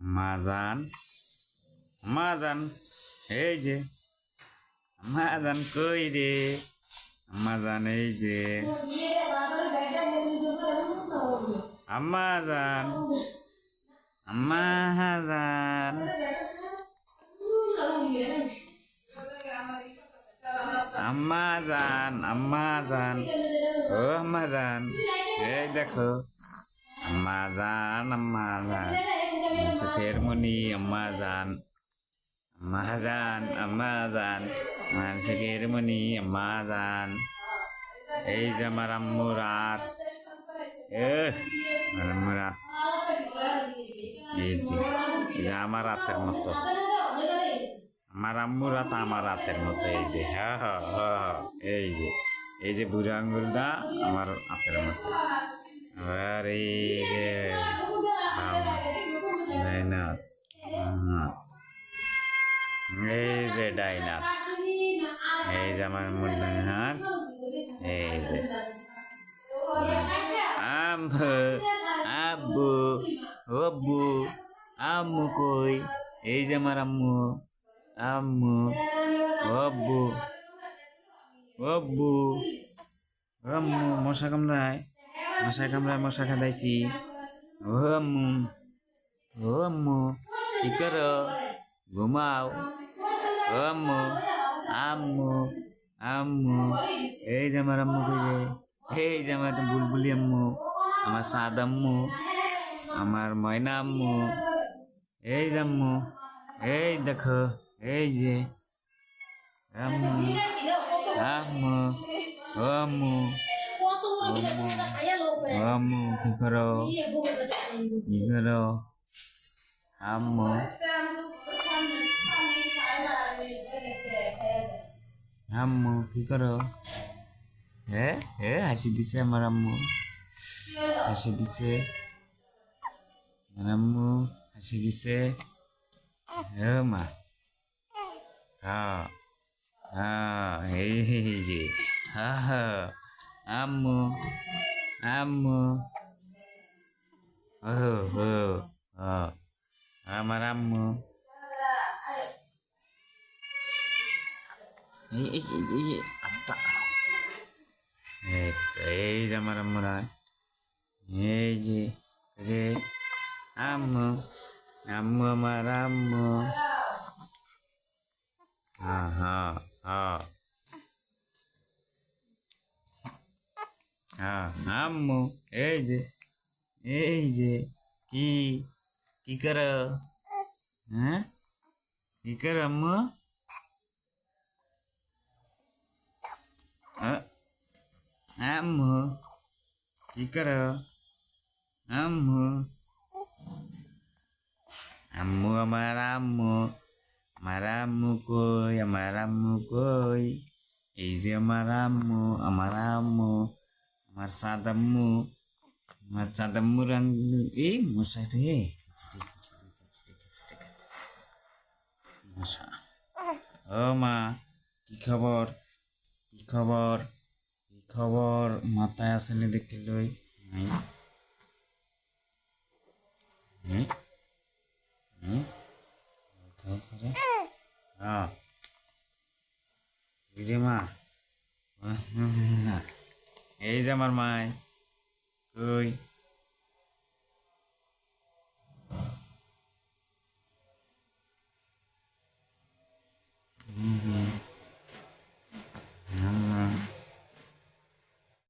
মাজান মাজান এই যে মাজান কই রে মাজান এই যে আম্মাজান আম্মাজান আম্মাজান আম্মাজান ও আম্মাজান এই দেখো আম্মাজান আম্মাজান চোখের মনি আম্মাজান আম্মাজান আম্মাজান চোখের মনি আম্মাজান এই যে আমার আম্মু রাত আম্মু রাত এই যে আমার রাতের মতো আমার আম্মু রাত আমার রাতের মতো এই যে হ্যাঁ হ্যাঁ হ্যাঁ এই যে বুড়ো আঙ্গুলটা আমার হাতের মতো আর এই যে ডাইনাথ এই যে ডাইনাথ এই যে আমার মুন্ডানাথ এই যে আম্মু আব্বু আব্বু আম্মু কই এই যে আমার আম্মু আম্মু আব্বু আব্বু আম্মু মশা কামড়ায় মশা খাদাইছি ও আম্মু কি করো ঘুমাও ও আম্মু আম্মু আম্মু এই যে আমার আম্মু কইরে এই যে আমার বুলবুলি আম্মু আমার সাদ আম্মু আমার ময়না আম্মু এই যে আম্মু এই দেখো এই যে আম্মু আম্মু ও আম্মু আম্মু কি করো আম্মু আম্মু কি করো হাসি দিছে আমার আম্মু হাসি দিছে আমার আম্মু হাসি দিছে মা হ্যাঁ হ্যাঁ এই যে আম্মু আম্মু আমার আম্মু এই যে আমার আম্মুরা এই যে আম্মু আম্মু আমার আম্মু হ্যাঁ হ্যাঁ হ্যাঁ হ্যাঁ আম্মু এই যে কি করো হ্যাঁ কি করো আম্মু আম্মু কি করো আম্মু আম্মু আমার আম্মু কই আমার আম্মু কই এই যে আমার আম্মু আমার সাদাম্মু রঙ এই মশাই রে মশা ও মা কি খবর মাথায় আসেনি দেখতে লই হ্যাঁ এই যে মা এই যে আমার মায় কই